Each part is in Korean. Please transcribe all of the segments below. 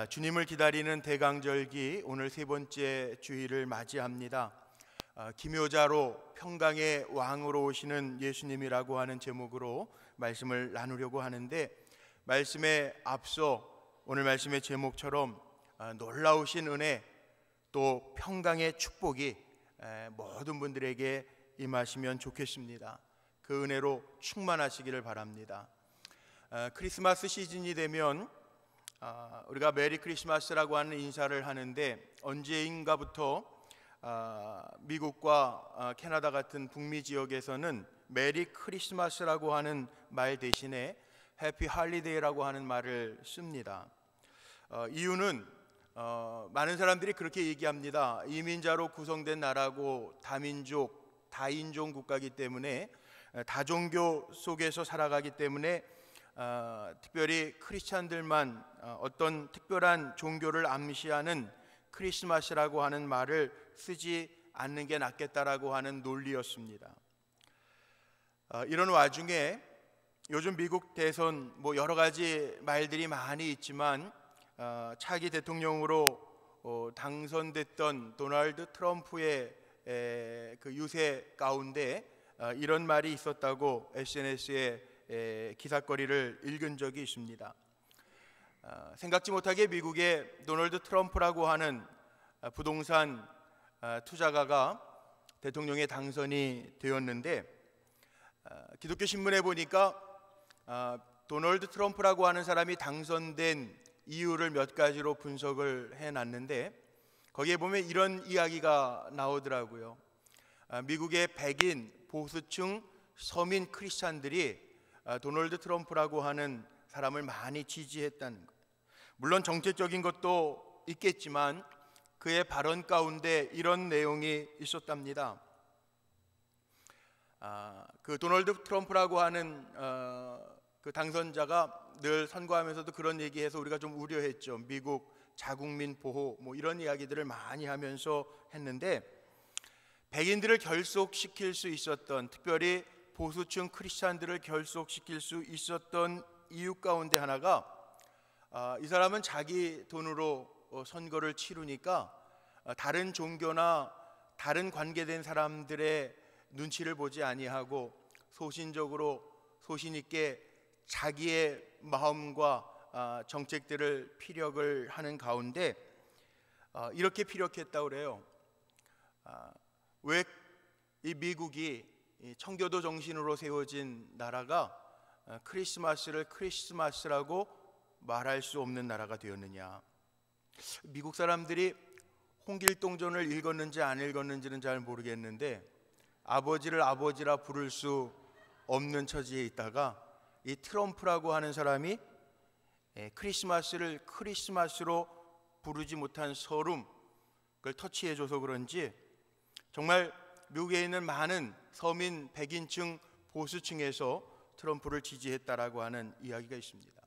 주님을 기다리는 대강절기 오늘 세 번째 주일을 맞이합니다. 기묘자로 평강의 왕으로 오시는 예수님이라고 하는 제목으로 말씀을 나누려고 하는데, 말씀에 앞서 오늘 말씀의 제목처럼 놀라우신 은혜 또 평강의 축복이 모든 분들에게 임하시면 좋겠습니다. 그 은혜로 충만하시기를 바랍니다. 크리스마스 시즌이 되면 우리가 메리 크리스마스라고 하는 인사를 하는데, 언제인가부터 미국과 캐나다 같은 북미 지역에서는 메리 크리스마스라고 하는 말 대신에 해피 할리데이라고 하는 말을 씁니다. 이유는 많은 사람들이 그렇게 얘기합니다. 이민자로 구성된 나라고 다민족, 다인종 국가이기 때문에, 다종교 속에서 살아가기 때문에 특별히 크리스찬들만 어떤 특별한 종교를 암시하는 크리스마스라고 하는 말을 쓰지 않는 게 낫겠다라고 하는 논리였습니다. 이런 와중에 요즘 미국 대선 여러 가지 말들이 많이 있지만, 차기 대통령으로 당선됐던 도널드 트럼프의 그 유세 가운데 이런 말이 있었다고 SNS에 기사거리를 읽은 적이 있습니다. 생각지 못하게 미국의 도널드 트럼프라고 하는 부동산 투자가가 대통령에 당선이 되었는데, 기독교 신문에 보니까 도널드 트럼프라고 하는 사람이 당선된 이유를 몇 가지로 분석을 해놨는데, 거기에 보면 이런 이야기가 나오더라고요. 미국의 백인 보수층 서민 크리스찬들이 도널드 트럼프라고 하는 사람을 많이 지지했다는 것. 물론 정책적인 것도 있겠지만 그의 발언 가운데 이런 내용이 있었답니다. 그 도널드 트럼프라고 하는 그 당선자가 늘 선거하면서도 그런 얘기해서 우리가 좀 우려했죠. 미국 자국민 보호 이런 이야기들을 많이 하면서 했는데, 백인들을 결속시킬 수 있었던, 특별히 보수층 크리스찬들을 결속시킬 수 있었던 이유 가운데 하나가, 이 사람은 자기 돈으로 선거를 치르니까 다른 종교나 다른 관계된 사람들의 눈치를 보지 아니하고 소신적으로 소신 있게 자기의 마음과 정책들을 피력을 하는 가운데 이렇게 피력했다고 그래요. 왜 이 미국이 청교도 정신으로 세워진 나라가 크리스마스를 크리스마스라고 말할 수 없는 나라가 되었느냐. 미국 사람들이 홍길동전을 읽었는지 안 읽었는지는 잘 모르겠는데, 아버지를 아버지라 부를 수 없는 처지에 있다가 이 트럼프라고 하는 사람이 크리스마스를 크리스마스로 부르지 못한 서름, 그걸 터치해줘서 그런지 정말 미국에 있는 많은 서민 백인층 보수층에서 트럼프를 지지했다라고 하는 이야기가 있습니다.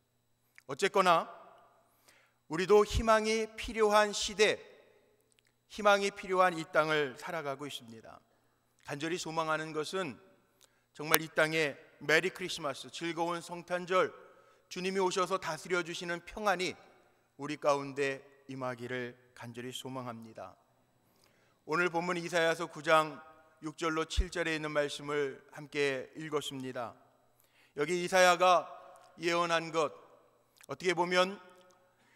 어쨌거나 우리도 희망이 필요한 시대, 희망이 필요한 이 땅을 살아가고 있습니다. 간절히 소망하는 것은 정말 이 땅에 메리 크리스마스, 즐거운 성탄절, 주님이 오셔서 다스려 주시는 평안이 우리 가운데 임하기를 간절히 소망합니다. 오늘 본문 이사야서 9장 6절로 7절에 있는 말씀을 함께 읽었습니다. 여기 이사야가 예언한 것, 어떻게 보면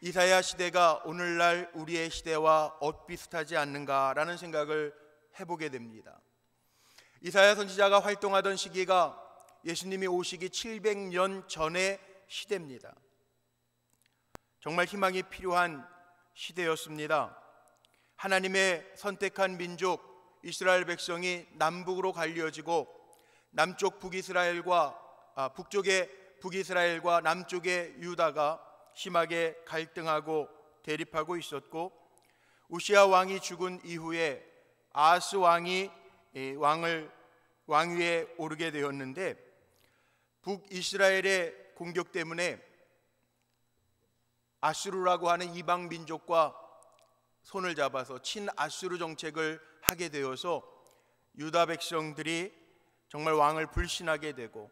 이사야 시대가 오늘날 우리의 시대와 엇비슷하지 않는가라는 생각을 해보게 됩니다. 이사야 선지자가 활동하던 시기가 예수님이 오시기 700년 전의 시대입니다. 정말 희망이 필요한 시대였습니다. 하나님의 선택한 민족 이스라엘 백성이 남북으로 갈려지고, 남쪽 북쪽의 북이스라엘과 남쪽의 유다가 심하게 갈등하고 대립하고 있었고, 우시아 왕이 죽은 이후에 아하스 왕이 왕위에 오르게 되었는데, 북이스라엘의 공격 때문에 아수르라고 하는 이방 민족과 손을 잡아서 친아수르 정책을 하게 되어서 유다 백성들이 정말 왕을 불신하게 되고,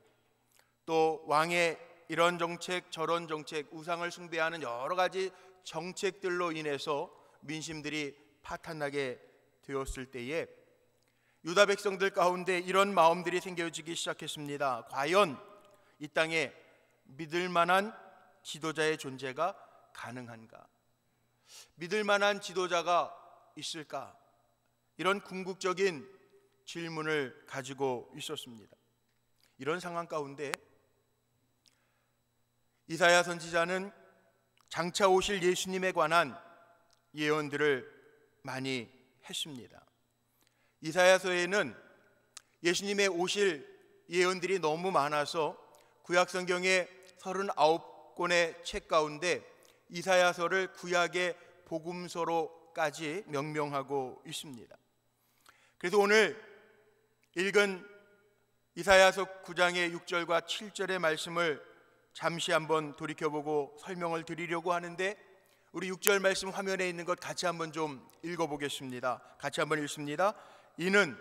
또 왕의 이런 정책 저런 정책, 우상을 숭배하는 여러 가지 정책들로 인해서 민심들이 파탄나게 되었을 때에 유다 백성들 가운데 이런 마음들이 생겨지기 시작했습니다. 과연 이 땅에 믿을 만한 지도자의 존재가 가능한가? 믿을 만한 지도자가 있을까? 이런 궁극적인 질문을 가지고 있었습니다. 이런 상황 가운데 이사야 선지자는 장차 오실 예수님에 관한 예언들을 많이 했습니다. 이사야서에는 예수님의 오실 예언들이 너무 많아서 구약 성경의 39권의 책 가운데 이사야서를 구약의 복음서로까지 명명하고 있습니다. 그래서 오늘 읽은 이사야서 9장의 6절과 7절의 말씀을 잠시 한번 돌이켜보고 설명을 드리려고 하는데, 우리 6절 말씀 화면에 있는 것 같이 한번 좀 읽어보겠습니다. 같이 한번 읽습니다. 이는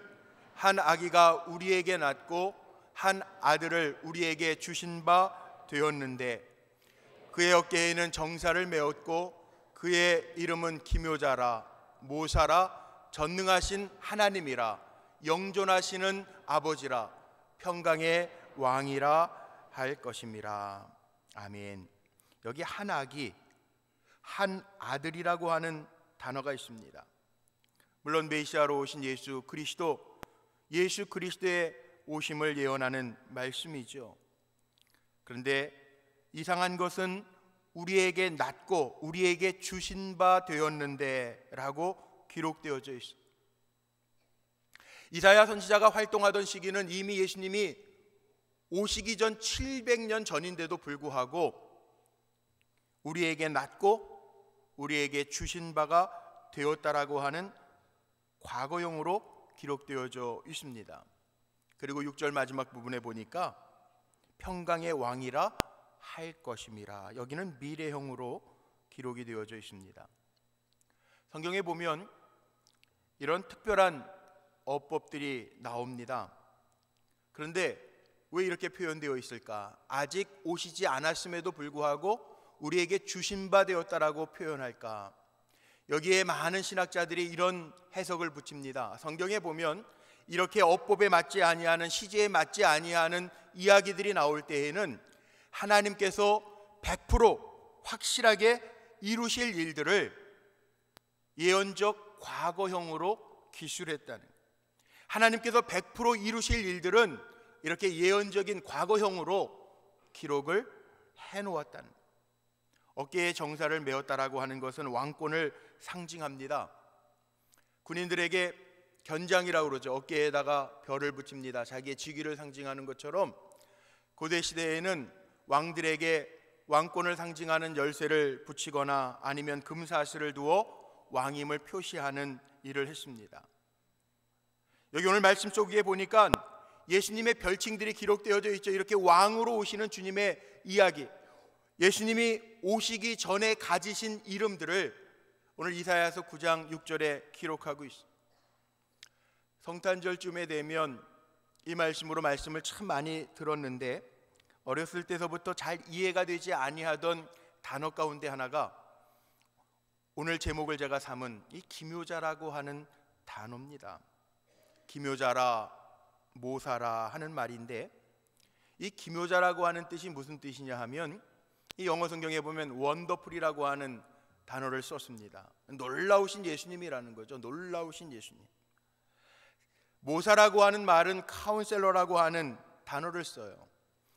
한 아기가 우리에게 낳고 한 아들을 우리에게 주신 바 되었는데 그의 어깨에는 정사를 메었고 그의 이름은 기묘자라 모사라 전능하신 하나님이라 영존하시는 아버지라 평강의 왕이라 할 것임이라. 아멘. 여기 한 아기, 한 아들이라고 하는 단어가 있습니다. 물론 메시아로 오신 예수 그리스도의 오심을 예언하는 말씀이죠. 그런데 이상한 것은 우리에게 낳고 우리에게 주신 바 되었는데 라고 기록되어져 있습니다. 이사야 선지자가 활동하던 시기는 이미 예수님이 오시기 전 700년 전인데도 불구하고 우리에게 낳고 우리에게 주신 바가 되었다라고 하는 과거형으로 기록되어져 있습니다. 그리고 6절 마지막 부분에 보니까 평강의 왕이라 할 것임이라, 여기는 미래형으로 기록이 되어져 있습니다. 성경에 보면 이런 특별한 어법들이 나옵니다. 그런데 왜 이렇게 표현되어 있을까? 아직 오시지 않았음에도 불구하고 우리에게 주신 바 되었다라고 표현할까? 여기에 많은 신학자들이 이런 해석을 붙입니다. 성경에 보면 이렇게 어법에 맞지 아니하는, 시제에 맞지 아니하는 이야기들이 나올 때에는 하나님께서 100% 확실하게 이루실 일들을 예언적 과거형으로 기술했다는, 하나님께서 100% 이루실 일들은 이렇게 예언적인 과거형으로 기록을 해놓았다는, 어깨에 정사를 메었다라고 하는 것은 왕권을 상징합니다. 군인들에게 견장이라고 그러죠. 어깨에다가 별을 붙입니다. 자기의 직위를 상징하는 것처럼 고대 시대에는 왕들에게 왕권을 상징하는 열쇠를 붙이거나 아니면 금사슬을 두어 왕임을 표시하는 일을 했습니다. 여기 오늘 말씀 속에 보니까 예수님의 별칭들이 기록되어져 있죠. 이렇게 왕으로 오시는 주님의 이야기, 예수님이 오시기 전에 가지신 이름들을 오늘 이사야서 9장 6절에 기록하고 있습니다. 성탄절쯤에 되면 이 말씀으로 말씀을 참 많이 들었는데 어렸을 때서부터 잘 이해가 되지 아니하던 단어 가운데 하나가 오늘 제목을 제가 삼은 이 기묘자라고 하는 단어입니다. 기묘자라 모사라 하는 말인데, 이 기묘자라고 하는 뜻이 무슨 뜻이냐 하면 이 영어 성경에 보면 원더풀이라고 하는 단어를 썼습니다. 놀라우신 예수님이라는 거죠. 놀라우신 예수님. 모사라고 하는 말은 카운셀러라고 하는 단어를 써요.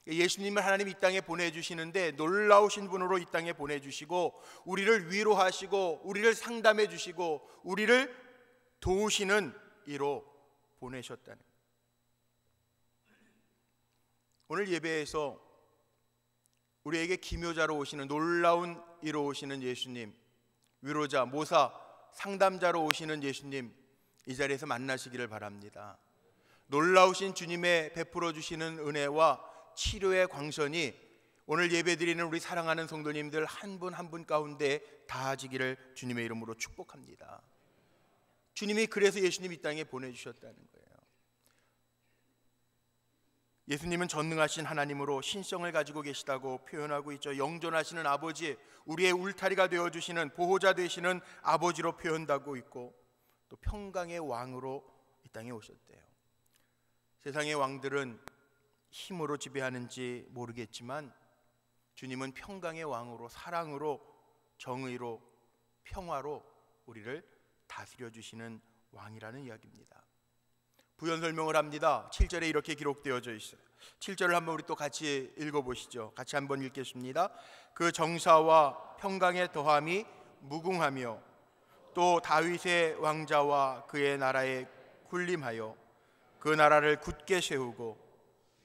예수님을 하나님 이 땅에 보내주시는데 놀라우신 분으로 이 땅에 보내주시고 우리를 위로하시고 우리를 상담해 주시고 우리를 도우시는 이로 보내셨다는, 오늘 예배에서 우리에게 기묘자로 오시는, 놀라운 이로 오시는 예수님, 위로자, 모사, 상담자로 오시는 예수님, 이 자리에서 만나시기를 바랍니다. 놀라우신 주님의 베풀어 주시는 은혜와 치료의 광선이 오늘 예배드리는 우리 사랑하는 성도님들 한 분 한 분 가운데 닿아지기를 주님의 이름으로 축복합니다. 주님이 그래서 예수님 이 땅에 보내주셨다는 거예요. 예수님은 전능하신 하나님으로 신성을 가지고 계시다고 표현하고 있죠. 영존하시는 아버지, 우리의 울타리가 되어주시는 보호자 되시는 아버지로 표현하고 있고, 또 평강의 왕으로 이 땅에 오셨대요. 세상의 왕들은 힘으로 지배하는지 모르겠지만 주님은 평강의 왕으로, 사랑으로, 정의로, 평화로 우리를 다스려 주시는 왕이라는 이야기입니다. 부연 설명을 합니다. 7절에 이렇게 기록되어져 있어요. 7절을 한번 우리 또 같이 읽어보시죠. 같이 한번 읽겠습니다. 그 정사와 평강의 더함이 무궁하며 또 다윗의 왕자와 그의 나라에 군림하여 그 나라를 굳게 세우고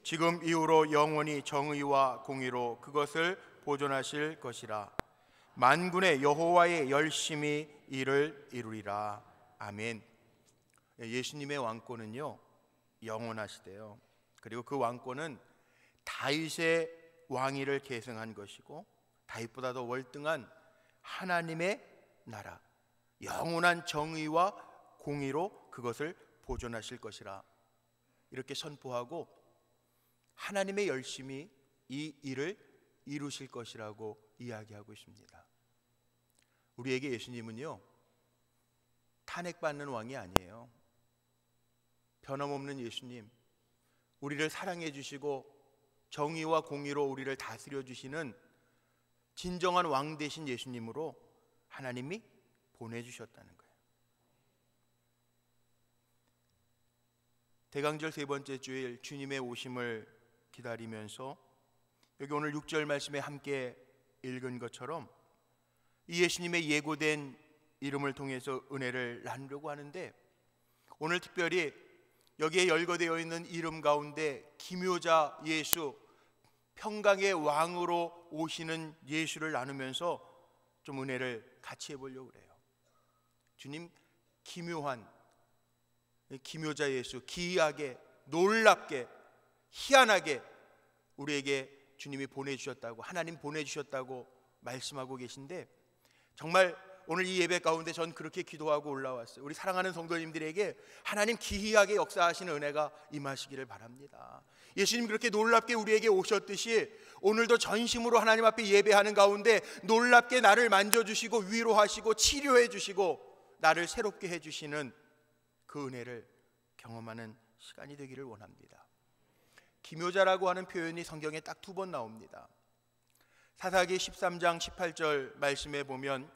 지금 이후로 영원히 정의와 공의로 그것을 보존하실 것이라. 만군의 여호와의 열심히 이를 이루리라. 아멘. 예수님의 왕권은요 영원하시대요. 그리고 그 왕권은 다윗의 왕위를 계승한 것이고, 다윗보다 더 월등한 하나님의 나라, 영원한 정의와 공의로 그것을 보존하실 것이라 이렇게 선포하고, 하나님의 열심히 이 일을 이루실 것이라고 이야기하고 있습니다. 우리에게 예수님은요 탄핵받는 왕이 아니에요. 변함없는 예수님, 우리를 사랑해 주시고 정의와 공의로 우리를 다스려 주시는 진정한 왕 되신 예수님으로 하나님이 보내주셨다는 거예요. 대강절 세 번째 주일 주님의 오심을 기다리면서 여기 오늘 6절 말씀에 함께 읽은 것처럼 이 예수님의 예고된 이름을 통해서 은혜를 나누려고 하는데, 오늘 특별히 여기에 열거되어 있는 이름 가운데 기묘자 예수, 평강의 왕으로 오시는 예수를 나누면서 좀 은혜를 같이 해보려고 그래요. 주님 기묘한, 기묘자 예수, 기이하게, 놀랍게, 희한하게 우리에게 주님이 보내주셨다고, 하나님 보내주셨다고 말씀하고 계신데, 정말 오늘 이 예배 가운데 전 그렇게 기도하고 올라왔어요. 우리 사랑하는 성도님들에게 하나님 기이하게 역사하시는 은혜가 임하시기를 바랍니다. 예수님 그렇게 놀랍게 우리에게 오셨듯이 오늘도 전심으로 하나님 앞에 예배하는 가운데 놀랍게 나를 만져주시고 위로하시고 치료해 주시고 나를 새롭게 해주시는 그 은혜를 경험하는 시간이 되기를 원합니다. 기묘자라고 하는 표현이 성경에 딱 2번 나옵니다. 사사기 13장 18절 말씀에 보면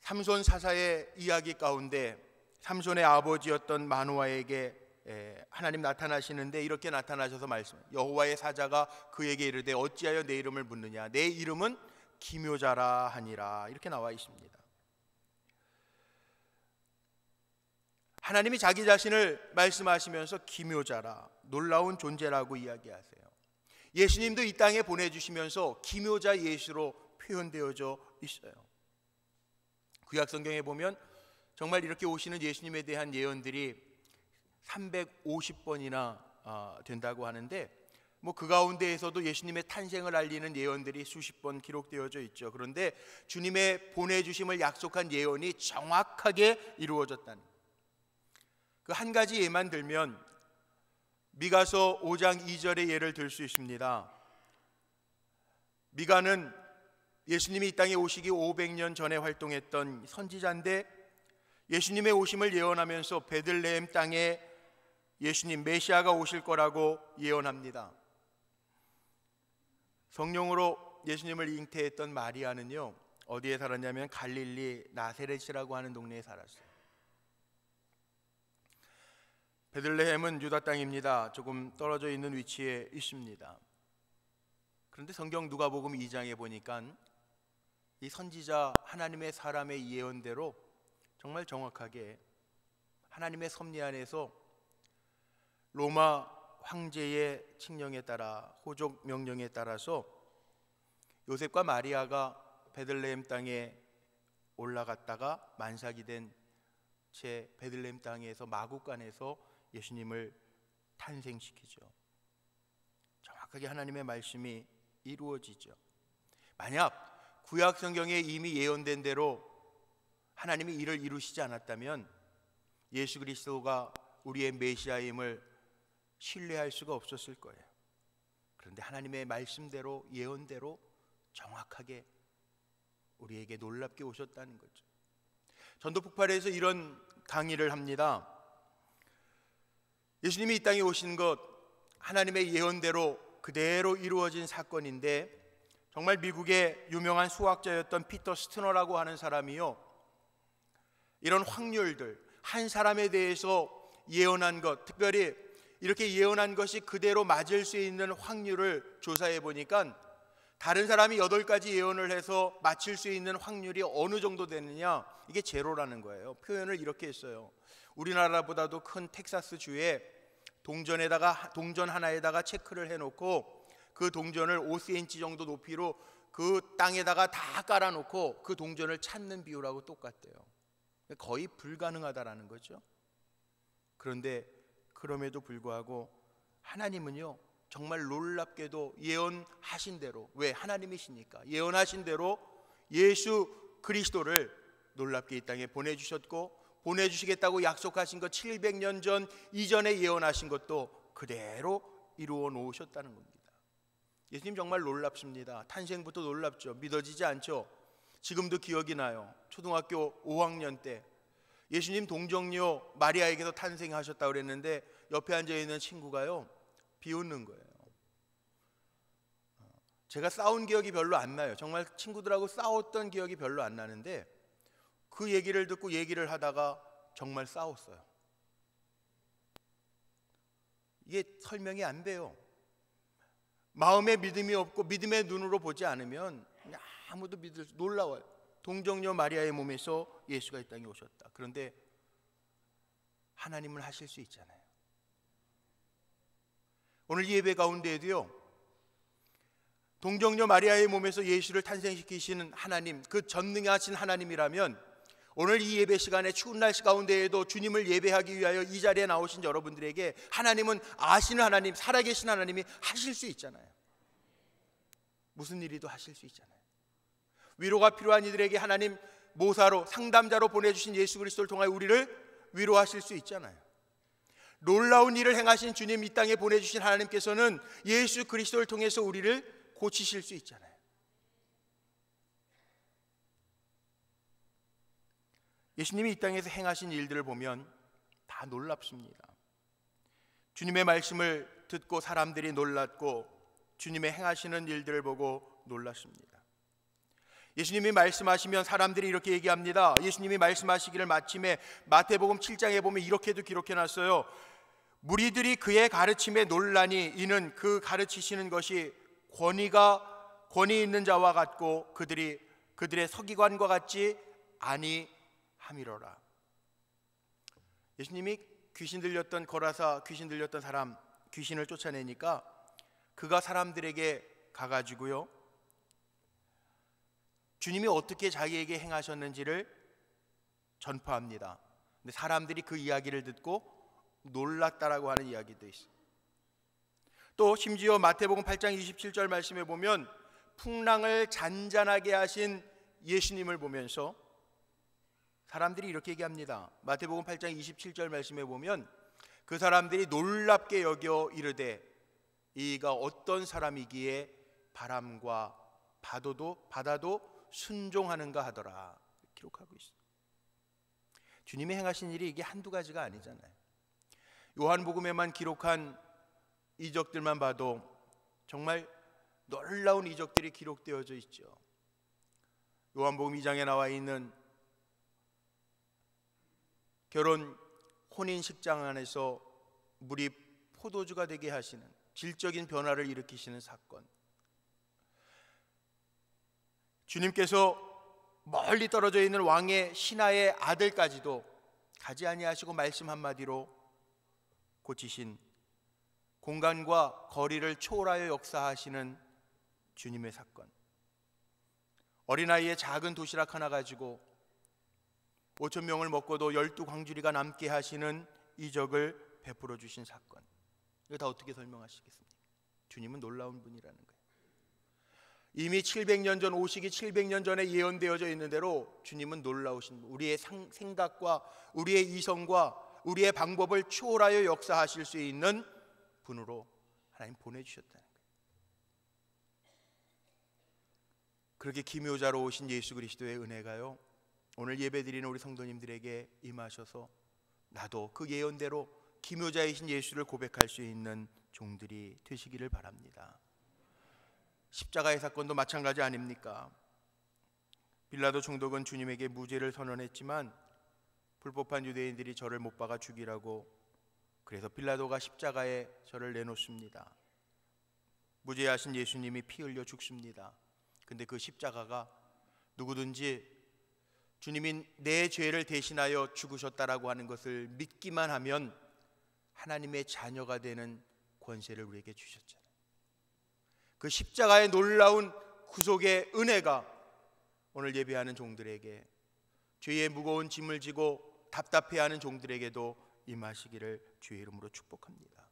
삼손 사사의 이야기 가운데 삼손의 아버지였던 마노아에게 하나님 나타나시는데 이렇게 나타나셔서 말씀해요. 여호와의 사자가 그에게 이르되 어찌하여 내 이름을 묻느냐, 내 이름은 기묘자라 하니라, 이렇게 나와 있습니다. 하나님이 자기 자신을 말씀하시면서 기묘자라, 놀라운 존재라고 이야기하세요. 예수님도 이 땅에 보내주시면서 기묘자 예수로 표현되어져 있어요. 구약 성경에 보면 정말 이렇게 오시는 예수님에 대한 예언들이 350번이나 된다고 하는데, 그 가운데에서도 예수님의 탄생을 알리는 예언들이 수십 번 기록되어져 있죠. 그런데 주님의 보내주심을 약속한 예언이 정확하게 이루어졌다는, 그 한 가지 예만 들면 미가서 5장 2절의 예를 들 수 있습니다. 미가는 예수님이 이 땅에 오시기 500년 전에 활동했던 선지자인데, 예수님의 오심을 예언하면서 베들레헴 땅에 예수님 메시아가 오실 거라고 예언합니다. 성령으로 예수님을 잉태했던 마리아는요 어디에 살았냐면 갈릴리 나세렛이라고 하는 동네에 살았어요. 베들레헴은 유다 땅입니다. 조금 떨어져 있는 위치에 있습니다. 그런데 성경 누가복음 2장에 보니까 이 선지자 하나님의 사람의 예언대로 정말 정확하게 하나님의 섭리 안에서 로마 황제의 칙령에 따라, 호족 명령에 따라서 요셉과 마리아가 베들레헴 땅에 올라갔다가 만삭이 된 채 베들레헴 땅에서 마구간에서 예수님을 탄생시키죠. 정확하게 하나님의 말씀이 이루어지죠. 만약 구약 성경에 이미 예언된 대로 하나님이 이를 이루시지 않았다면 예수 그리스도가 우리의 메시아임을 신뢰할 수가 없었을 거예요. 그런데 하나님의 말씀대로, 예언대로 정확하게 우리에게 놀랍게 오셨다는 거죠. 전도 폭발에서 이런 강의를 합니다. 예수님이 이 땅에 오신 것 하나님의 예언대로 그대로 이루어진 사건인데, 정말 미국의 유명한 수학자였던 피터 스트너라고 하는 사람이요, 이런 확률들, 한 사람에 대해서 예언한 것, 특별히 이렇게 예언한 것이 그대로 맞을 수 있는 확률을 조사해 보니까 다른 사람이 8가지 예언을 해서 맞출 수 있는 확률이 어느 정도 되느냐, 이게 제로라는 거예요. 표현을 이렇게 했어요. 우리나라보다도 큰 텍사스 주에 동전 하나에다가 체크를 해놓고 그 동전을 5cm 정도 높이로 그 땅에다가 다 깔아놓고 그 동전을 찾는 비율하고 똑같대요. 거의 불가능하다라는 거죠. 그런데 그럼에도 불구하고 하나님은요, 정말 놀랍게도 예언하신 대로, 왜? 하나님이시니까 예언하신 대로 예수 그리스도를 놀랍게 이 땅에 보내주셨고, 보내주시겠다고 약속하신 것 700년 전 이전에 예언하신 것도 그대로 이루어 놓으셨다는 겁니다. 예수님 정말 놀랍습니다. 탄생부터 놀랍죠. 믿어지지 않죠. 지금도 기억이 나요. 초등학교 5학년 때 예수님 동정녀 마리아에게서 탄생하셨다고 그랬는데 옆에 앉아있는 친구가요, 비웃는 거예요. 제가 싸운 기억이 별로 안 나요. 정말 친구들하고 싸웠던 기억이 별로 안 나는데 그 얘기를 듣고 얘기를 하다가 정말 싸웠어요. 이게 설명이 안 돼요. 마음에 믿음이 없고 믿음의 눈으로 보지 않으면 아무도 믿을 수, 놀라워요. 동정녀 마리아의 몸에서 예수가 이 땅에 오셨다. 그런데 하나님은 하실 수 있잖아요. 오늘 예배 가운데에도요, 동정녀 마리아의 몸에서 예수를 탄생시키시는 하나님, 그 전능하신 하나님이라면 오늘 이 예배 시간에 추운 날씨 가운데에도 주님을 예배하기 위하여 이 자리에 나오신 여러분들에게 하나님은 아시는 하나님, 살아계신 하나님이 하실 수 있잖아요. 무슨 일이도 하실 수 있잖아요. 위로가 필요한 이들에게 하나님 모사로, 상담자로 보내주신 예수 그리스도를 통하여 우리를 위로하실 수 있잖아요. 놀라운 일을 행하신 주님, 이 땅에 보내주신 하나님께서는 예수 그리스도를 통해서 우리를 고치실 수 있잖아요. 예수님이 이 땅에서 행하신 일들을 보면 다 놀랍습니다. 주님의 말씀을 듣고 사람들이 놀랐고 주님의 행하시는 일들을 보고 놀랐습니다. 예수님이 말씀하시면 사람들이 이렇게 얘기합니다. 예수님이 말씀하시기를 마침에 마태복음 7장에 보면 이렇게도 기록해놨어요. 무리들이 그의 가르침에 놀라니 이는 그 가르치시는 것이 권위 있는 자와 같고 그들의 서기관과 같지 아니함이로라. 예수님이 귀신 들렸던 거라사 귀신 들렸던 사람, 귀신을 쫓아내니까 그가 사람들에게 가가지고요, 주님이 어떻게 자기에게 행하셨는지를 전파합니다. 근데 사람들이 그 이야기를 듣고 놀랐다라고 하는 이야기도 있어요. 또 심지어 마태복음 8장 27절 말씀에 보면 풍랑을 잔잔하게 하신 예수님을 보면서 사람들이 이렇게 얘기합니다. 마태복음 8장 27절 말씀에 보면 그 사람들이 놀랍게 여겨 이르되 이가 어떤 사람이기에 바람과 바다도 순종하는가 하더라. 기록하고 있어요. 주님이 행하신 일이 이게 한두 가지가 아니잖아요. 요한복음에만 기록한 이적들만 봐도 정말 놀라운 이적들이 기록되어져 있죠. 요한복음 2장에 나와 있는 결혼 혼인식장 안에서 물이 포도주가 되게 하시는 질적인 변화를 일으키시는 사건, 주님께서 멀리 떨어져 있는 왕의 신하의 아들까지도 가지 아니하시고 말씀 한마디로 고치신, 공간과 거리를 초월하여 역사하시는 주님의 사건, 어린아이의 작은 도시락 하나 가지고 5,000명을 먹고도 12광주리가 남게 하시는 이적을 베풀어 주신 사건, 이거 다 어떻게 설명하시겠습니까? 주님은 놀라운 분이라는 거예요. 이미 700년 전, 오시기 700년 전에 예언되어져 있는 대로 주님은 놀라우신 분, 우리의 생각과 우리의 이성과 우리의 방법을 초월하여 역사하실 수 있는 분으로 하나님 보내주셨다는 거예요. 그렇게 기묘자로 오신 예수 그리스도의 은혜가요, 오늘 예배드리는 우리 성도님들에게 임하셔서 나도 그 예언대로 기묘자이신 예수를 고백할 수 있는 종들이 되시기를 바랍니다. 십자가의 사건도 마찬가지 아닙니까? 빌라도 총독은 주님에게 무죄를 선언했지만 불법한 유대인들이 저를 못 박아 죽이라고, 그래서 빌라도가 십자가에 저를 내놓습니다. 무죄하신 예수님이 피 흘려 죽습니다. 근데 그 십자가가 누구든지 주님이 내 죄를 대신하여 죽으셨다라고 하는 것을 믿기만 하면 하나님의 자녀가 되는 권세를 우리에게 주셨잖아요. 그 십자가의 놀라운 구속의 은혜가 오늘 예배하는 종들에게, 죄의 무거운 짐을 지고 답답해하는 종들에게도 임하시기를 주의 이름으로 축복합니다.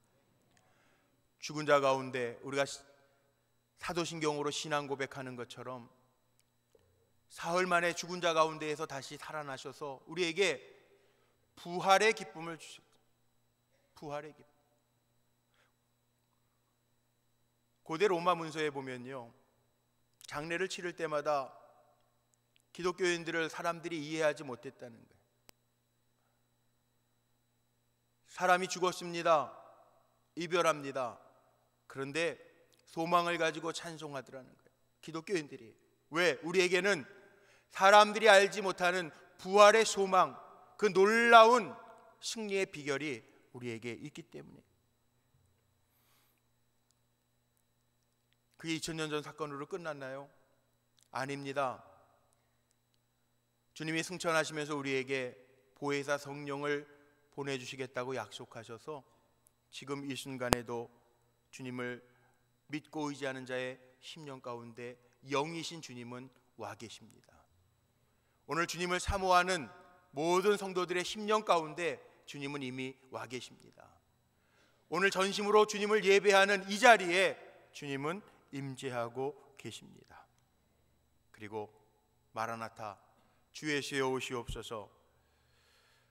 죽은 자 가운데 우리가 사도신경으로 신앙 고백하는 것처럼 사흘 만에 죽은 자 가운데에서 다시 살아나셔서 우리에게 부활의 기쁨을 주셨죠. 부활의 기쁨. 고대 로마 문서에 보면요, 장례를 치를 때마다 기독교인들을 사람들이 이해하지 못했다는 거예요. 사람이 죽었습니다. 이별합니다. 그런데 소망을 가지고 찬송하더라는 거예요, 기독교인들이. 왜? 우리에게는 사람들이 알지 못하는 부활의 소망, 그 놀라운 승리의 비결이 우리에게 있기 때문에. 그게 2000년 전 사건으로 끝났나요? 아닙니다. 주님이 승천하시면서 우리에게 보혜사 성령을 보내주시겠다고 약속하셔서 지금 이 순간에도 주님을 믿고 의지하는 자의 심령 가운데 영이신 주님은 와 계십니다. 오늘 주님을 사모하는 모든 성도들의 심령 가운데 주님은 이미 와 계십니다. 오늘 전심으로 주님을 예배하는 이 자리에 주님은 임재하고 계십니다. 그리고 마라나타, 주 예수여 오시옵소서,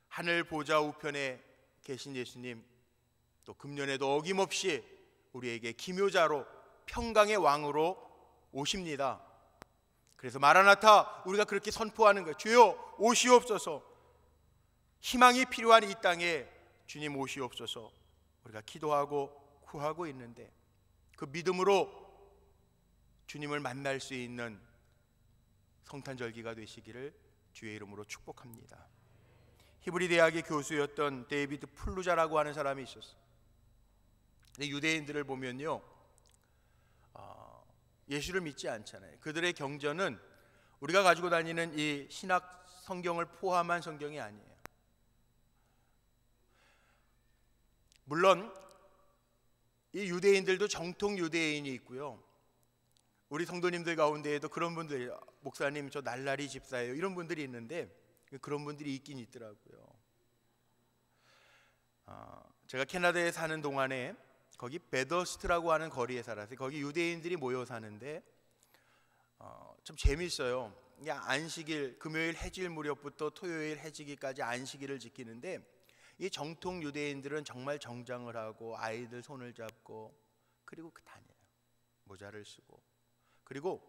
하늘 보좌 우편에 계신 예수님, 또 금년에도 어김없이 우리에게 기묘자로 평강의 왕으로 오십니다. 그래서 마라나타, 우리가 그렇게 선포하는 거예요. 주여 오시옵소서. 희망이 필요한 이 땅에 주님 오시옵소서 우리가 기도하고 구하고 있는데, 그 믿음으로 주님을 만날 수 있는 성탄절기가 되시기를 주의 이름으로 축복합니다. 히브리 대학의 교수였던 데이비드 플루자라고 하는 사람이 있었어요. 근데 유대인들을 보면요, 예수를 믿지 않잖아요. 그들의 경전은 우리가 가지고 다니는 이 신학 성경을 포함한 성경이 아니에요. 물론 이 유대인들도 정통 유대인이 있고요, 우리 성도님들 가운데에도 그런 분들, 목사님 저 날라리 집사예요, 이런 분들이 있는데 그런 분들이 있긴 있더라고요. 제가 캐나다에 사는 동안에 거기 베더스트라고 하는 거리에 살았어요. 거기 유대인들이 모여 사는데 좀 재밌어요. 그냥 안식일, 금요일 해질 무렵부터 토요일 해지기까지 안식일을 지키는데, 이 정통 유대인들은 정말 정장을 하고 아이들 손을 잡고 그리고 다녀요. 모자를 쓰고. 그리고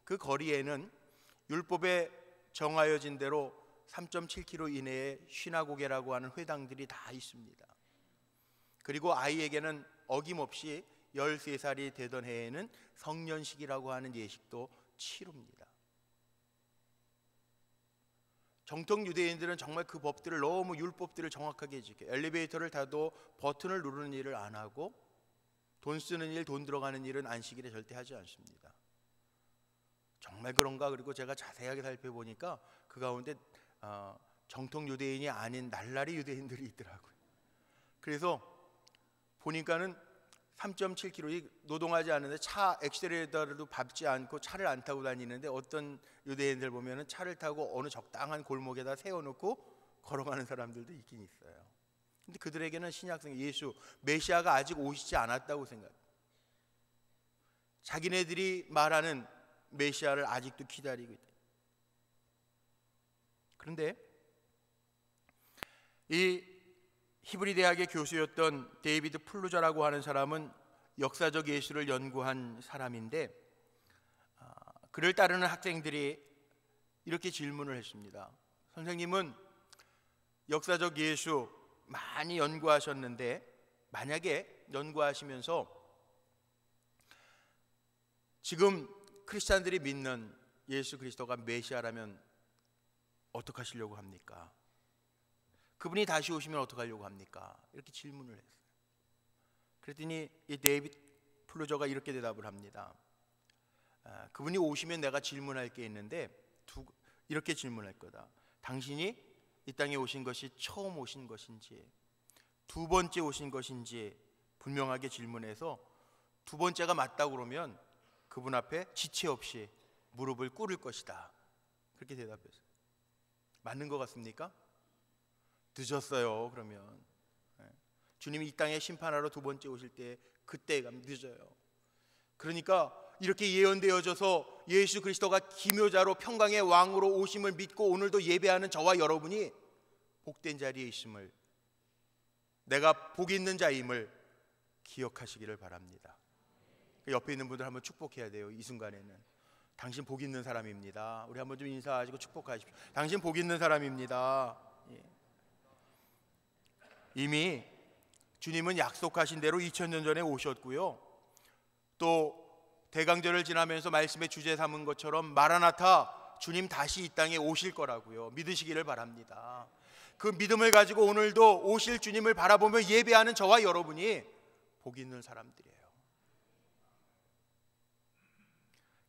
그 거리에는 율법에 정하여진 대로 3.7km 이내에 시나고게라고 하는 회당들이 다 있습니다. 그리고 아이에게는 어김없이 13살이 되던 해에는 성년식이라고 하는 예식도 치릅니다. 정통 유대인들은 정말 그 법들을, 너무 율법들을 정확하게 지켜요. 엘리베이터를 타도 버튼을 누르는 일을 안 하고, 돈 쓰는 일, 돈 들어가는 일은 안식일에 절대 하지 않습니다. 정말 그런가? 그리고 제가 자세하게 살펴보니까 그 가운데 정통 유대인이 아닌 날라리 유대인들이 있더라고요. 그래서 보니까는 3.7km 노동하지 않는데 차 엑셀레이터도 밟지 않고 차를 안 타고 다니는데, 어떤 유대인들 보면은 차를 타고 어느 적당한 골목에다 세워놓고 걸어가는 사람들도 있긴 있어요. 근데 그들에게는 신약성 예수 메시아가 아직 오시지 않았다고 생각해요. 자기네들이 말하는 메시아를 아직도 기다리고 있다. 그런데 이 히브리 대학의 교수였던 데이비드 플루저라고 하는 사람은 역사적 예수를 연구한 사람인데, 그를 따르는 학생들이 이렇게 질문을 했습니다. 선생님은 역사적 예수 많이 연구하셨는데, 만약에 연구하시면서 지금 크리스찬들이 믿는 예수 그리스도가 메시아라면 어떻게 하시려고 합니까? 그분이 다시 오시면 어떻게 하려고 합니까? 이렇게 질문을 했어요. 그랬더니 이 데이비드 플루저가 이렇게 대답을 합니다. 그분이 오시면 내가 질문할 게 있는데 이렇게 질문할 거다. 당신이 이 땅에 오신 것이 처음 오신 것인지 두 번째 오신 것인지 분명하게 질문해서 두 번째가 맞다고 그러면 그분 앞에 지체 없이 무릎을 꿇을 것이다. 그렇게 대답했어요. 맞는 것 같습니까? 늦었어요. 그러면 주님이 이 땅에 심판하러 두 번째 오실 때 그때 가면 늦어요. 그러니까 이렇게 예언되어져서 예수 그리스도가 기묘자로 평강의 왕으로 오심을 믿고 오늘도 예배하는 저와 여러분이 복된 자리에 있음을, 내가 복 있는 자임을 기억하시기를 바랍니다. 옆에 있는 분들 한번 축복해야 돼요. 이 순간에는 당신 복 있는 사람입니다. 우리 한번 좀 인사하시고 축복하십시오. 당신 복 있는 사람입니다. 이미 주님은 약속하신 대로 2000년 전에 오셨고요, 또 대강절을 지나면서 말씀의 주제 삼은 것처럼 마라나타, 주님 다시 이 땅에 오실 거라고요. 믿으시기를 바랍니다. 그 믿음을 가지고 오늘도 오실 주님을 바라보며 예배하는 저와 여러분이 복 있는 사람들이에요.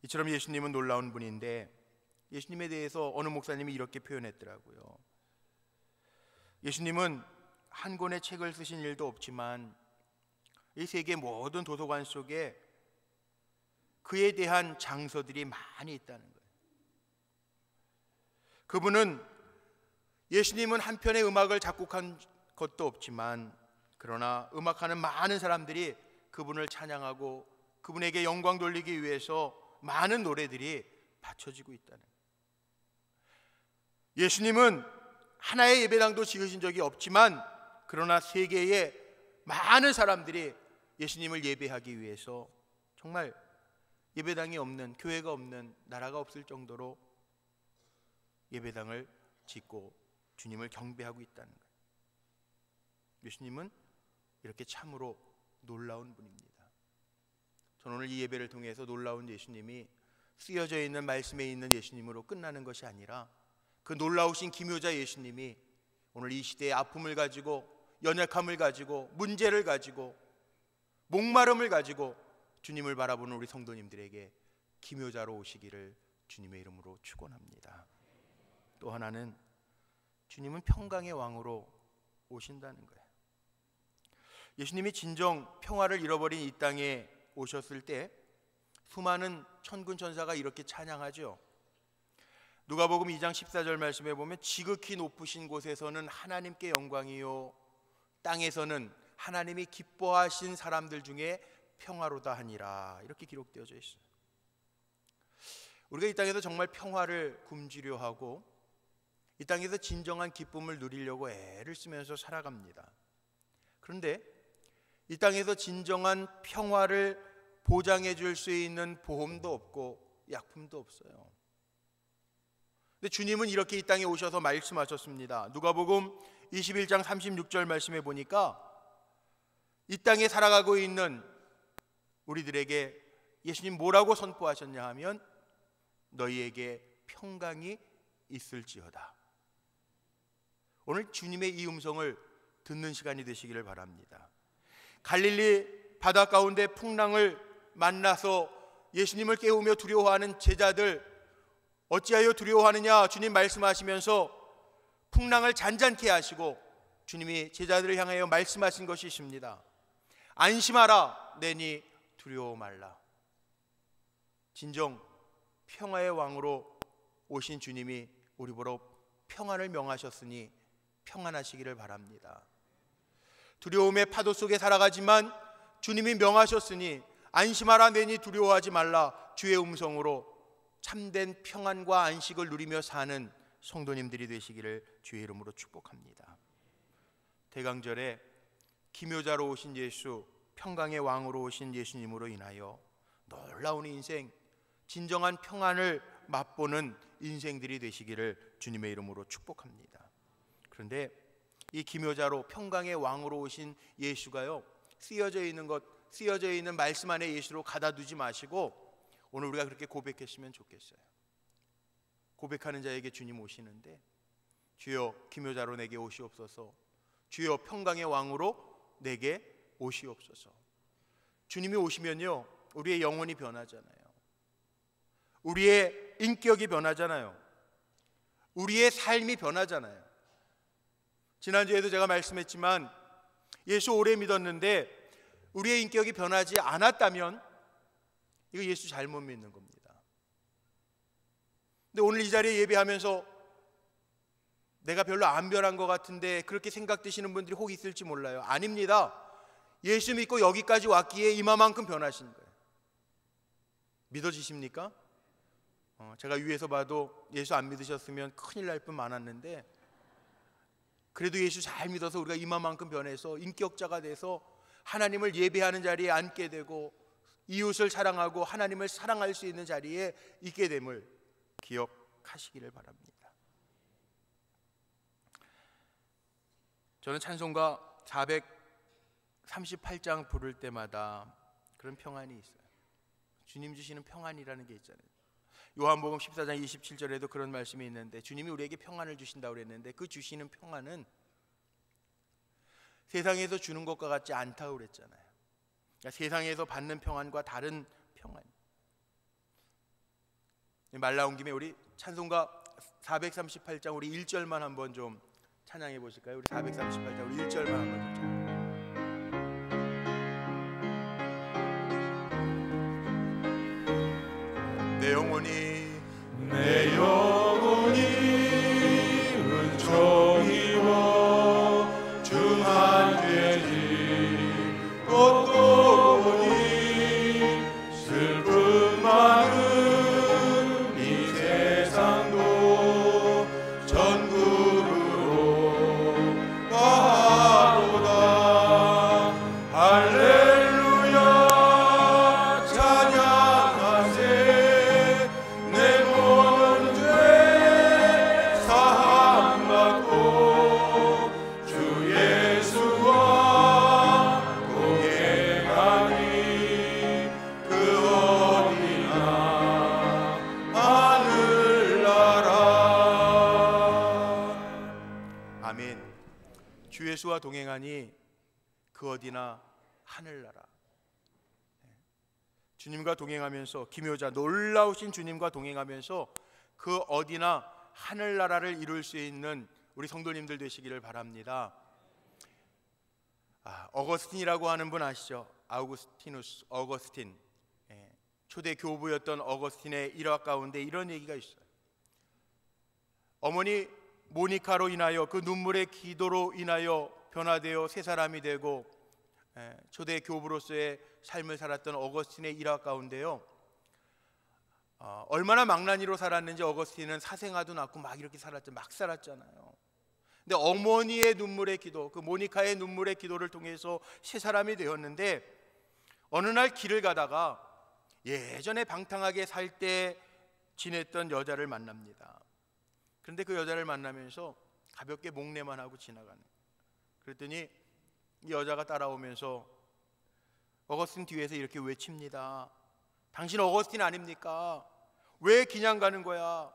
이처럼 예수님은 놀라운 분인데, 예수님에 대해서 어느 목사님이 이렇게 표현했더라고요. 예수님은 한 권의 책을 쓰신 일도 없지만 이 세계 모든 도서관 속에 그에 대한 장서들이 많이 있다는 거예요. 그분은, 예수님은 한 편의 음악을 작곡한 것도 없지만, 그러나 음악하는 많은 사람들이 그분을 찬양하고 그분에게 영광 돌리기 위해서 많은 노래들이 바쳐지고 있다는 거예요. 예수님은 하나의 예배당도 지으신 적이 없지만, 그러나 세계에 많은 사람들이 예수님을 예배하기 위해서 정말 예배당이 없는, 교회가 없는 나라가 없을 정도로 예배당을 짓고 주님을 경배하고 있다는 거예요. 예수님은 이렇게 참으로 놀라운 분입니다. 저는 오늘 이 예배를 통해서 놀라운 예수님이 쓰여져 있는 말씀에 있는 예수님으로 끝나는 것이 아니라, 그 놀라우신 기묘자 예수님이 오늘 이 시대의 아픔을 가지고, 연약함을 가지고, 문제를 가지고, 목마름을 가지고 주님을 바라보는 우리 성도님들에게 기묘자로 오시기를 주님의 이름으로 축원합니다. 또 하나는, 주님은 평강의 왕으로 오신다는 거예요. 예수님이 진정 평화를 잃어버린 이 땅에 오셨을 때 수많은 천군 천사가 이렇게 찬양하죠. 누가복음 2장 14절 말씀에 보면, 지극히 높으신 곳에서는 하나님께 영광이요, 땅에서는 하나님이 기뻐하신 사람들 중에 평화로다 하니라, 이렇게 기록되어져 있어요. 우리가 이 땅에서 정말 평화를 굶주려 하고 이 땅에서 진정한 기쁨을 누리려고 애를 쓰면서 살아갑니다. 그런데 이 땅에서 진정한 평화를 보장해 줄 수 있는 보험도 없고 약품도 없어요. 근데 주님은 이렇게 이 땅에 오셔서 말씀하셨습니다. 누가복음 21장 36절 말씀에 보니까 이 땅에 살아가고 있는 우리들에게 예수님 뭐라고 선포하셨냐 하면, 너희에게 평강이 있을지어다. 오늘 주님의 이 음성을 듣는 시간이 되시기를 바랍니다. 갈릴리 바다 가운데 풍랑을 만나서 예수님을 깨우며 두려워하는 제자들, 어찌하여 두려워하느냐 주님 말씀하시면서 풍랑을 잔잔케 하시고 주님이 제자들을 향하여 말씀하신 것이 있습니다. 안심하라, 내니 두려워 말라. 진정 평화의 왕으로 오신 주님이 우리 보러 평안을 명하셨으니 평안하시기를 바랍니다. 두려움의 파도 속에 살아가지만 주님이 명하셨으니 안심하라, 내니 두려워하지 말라, 주의 음성으로 참된 평안과 안식을 누리며 사는 성도님들이 되시기를 주의 이름으로 축복합니다. 대강절에 기묘자로 오신 예수, 평강의 왕으로 오신 예수님으로 인하여 놀라운 인생, 진정한 평안을 맛보는 인생들이 되시기를 주님의 이름으로 축복합니다. 그런데 이 기묘자로 평강의 왕으로 오신 예수가요, 쓰여져 있는 말씀 안에 예수로 가다두지 마시고 오늘 우리가 그렇게 고백했으면 좋겠어요. 고백하는 자에게 주님 오시는데, 주여 기묘자로 내게 오시옵소서, 주여 평강의 왕으로 내게 오시옵소서. 주님이 오시면요, 우리의 영혼이 변하잖아요. 우리의 인격이 변하잖아요. 우리의 삶이 변하잖아요. 지난주에도 제가 말씀했지만 예수 오래 믿었는데 우리의 인격이 변하지 않았다면 이거 예수 잘못 믿는 겁니다. 근데 오늘 이 자리에 예배하면서 내가 별로 안 변한 것 같은데 그렇게 생각되시는 분들이 혹 있을지 몰라요. 아닙니다. 예수 믿고 여기까지 왔기에 이마만큼 변하신 거예요. 믿어지십니까? 제가 위에서 봐도 예수 안 믿으셨으면 큰일 날 뻔 많았는데, 그래도 예수 잘 믿어서 우리가 이마만큼 변해서 인격자가 돼서 하나님을 예배하는 자리에 앉게 되고 이웃을 사랑하고 하나님을 사랑할 수 있는 자리에 있게 됨을 기억하시기를 바랍니다. 저는 찬송가 438장 부를 때마다 그런 평안이 있어요. 주님 주시는 평안이라는 게 있잖아요. 요한복음 14장 27절에도 그런 말씀이 있는데, 주님이 우리에게 평안을 주신다고 그랬는데 그 주시는 평안은 세상에서 주는 것과 같지 않다고 그랬잖아요. 그러니까 세상에서 받는 평안과 다른 평안. 말 나온 김에 우리 찬송가 438장 우리 1절만 한번 좀 찬양해 보실까요? 우리 438장 우리 1절만 한번 좀 찬양해. 내 영혼이 은총이워 중한 죄지 꽃도 보니 슬픔 많은 이 세상도 천국으로 가로다. 할렐루야 찬양하세. 내 모든 죄 사함받고 주 예수와 동행하니 그 어디나 하늘나라. 아멘. 주 예수와 동행하니 그 어디나 하늘나라. 주님과 동행하면서, 기묘자 놀라우신 주님과 동행하면서 그 어디나 하늘나라를 이룰 수 있는 우리 성도님들 되시기를 바랍니다. 어거스틴이라고 하는 분 아시죠? 아우구스티누스 어거스틴. 초대 교부였던 어거스틴의 일화 가운데 이런 얘기가 있어요. 어머니 모니카로 인하여, 그 눈물의 기도로 인하여 변화되어 새 사람이 되고 초대 교부로서의 삶을 살았던 어거스틴의 일화 가운데요, 얼마나 망나니로 살았는지 어거스틴은 사생아도 낳고 막 이렇게 막 살았잖아요. 근데 어머니의 눈물의 기도, 그 모니카의 눈물의 기도를 통해서 새 사람이 되었는데, 어느 날 길을 가다가 예전에 방탕하게 살 때 지냈던 여자를 만납니다. 그런데 그 여자를 만나면서 가볍게 목례만 하고 지나가는 거예요. 그랬더니 이 여자가 따라오면서 어거스틴 뒤에서 이렇게 외칩니다. 당신 어거스틴 아닙니까? 왜 그냥 가는 거야?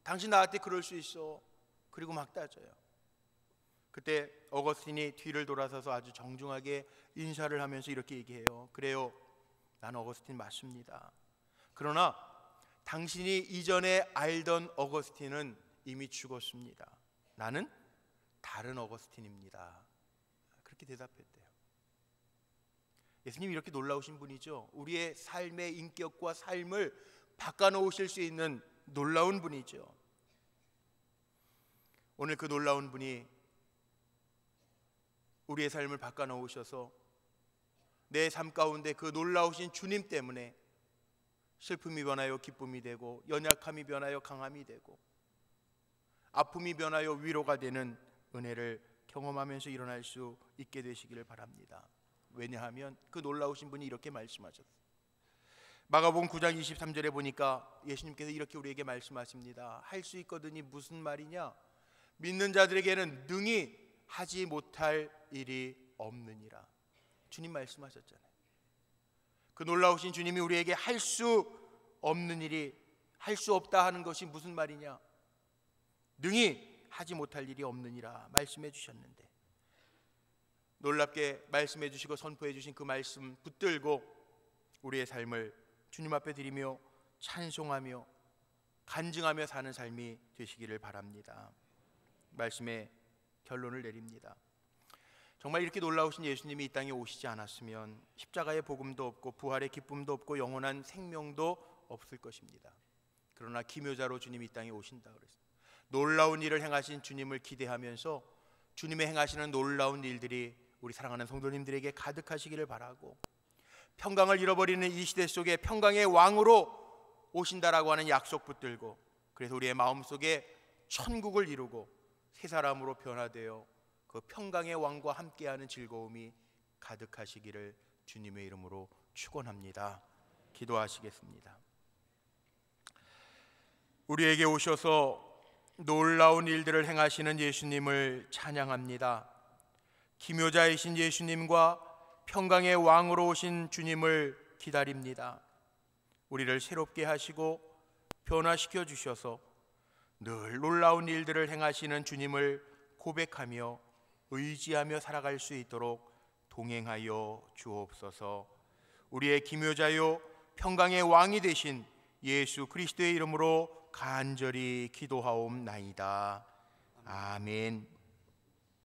당신 나한테 그럴 수 있어. 그리고 막 따져요. 그때 어거스틴이 뒤를 돌아서서 아주 정중하게 인사를 하면서 이렇게 얘기해요. 그래요, 난 어거스틴 맞습니다. 그러나 당신이 이전에 알던 어거스틴은 이미 죽었습니다. 나는 다른 어거스틴입니다. 그렇게 대답했대요. 예수님이 이렇게 놀라우신 분이죠. 우리의 삶의 인격과 삶을 바꿔놓으실 수 있는 놀라운 분이죠. 오늘 그 놀라운 분이 우리의 삶을 바꿔놓으셔서 내 삶 가운데 그 놀라우신 주님 때문에 슬픔이 변하여 기쁨이 되고, 연약함이 변하여 강함이 되고, 아픔이 변하여 위로가 되는 은혜를 경험하면서 일어날 수 있게 되시기를 바랍니다. 왜냐하면 그 놀라우신 분이 이렇게 말씀하셨어요. 마가복음 9장 23절에 보니까 예수님께서 이렇게 우리에게 말씀하십니다. 할 수 있거든이 무슨 말이냐? 믿는 자들에게는 능히 하지 못할 일이 없느니라. 주님 말씀하셨잖아요. 그 놀라우신 주님이 우리에게 할 수 없는 일이, 할 수 없다 하는 것이 무슨 말이냐? 능히 하지 못할 일이 없느니라 말씀해 주셨는데, 놀랍게 말씀해 주시고 선포해 주신 그 말씀 붙들고 우리의 삶을 주님 앞에 드리며 찬송하며 간증하며 사는 삶이 되시기를 바랍니다. 말씀의 결론을 내립니다. 정말 이렇게 놀라우신 예수님이 이 땅에 오시지 않았으면 십자가의 복음도 없고 부활의 기쁨도 없고 영원한 생명도 없을 것입니다. 그러나 기묘자로 주님이 이 땅에 오신다 그랬어요. 놀라운 일을 행하신 주님을 기대하면서 주님의 행하시는 놀라운 일들이 우리 사랑하는 성도님들에게 가득하시기를 바라고, 평강을 잃어버리는 이 시대 속에 평강의 왕으로 오신다라고 하는 약속 붙들고, 그래서 우리의 마음속에 천국을 이루고 새 사람으로 변화되어 그 평강의 왕과 함께하는 즐거움이 가득하시기를 주님의 이름으로 축원합니다. 기도하시겠습니다. 우리에게 오셔서 놀라운 일들을 행하시는 예수님을 찬양합니다. 기묘자이신 예수님과 평강의 왕으로 오신 주님을 기다립니다. 우리를 새롭게 하시고 변화시켜 주셔서 늘 놀라운 일들을 행하시는 주님을 고백하며 의지하며 살아갈 수 있도록 동행하여 주옵소서. 우리의 기묘자요 평강의 왕이 되신 예수 그리스도의 이름으로 간절히 기도하옵나이다. 아멘.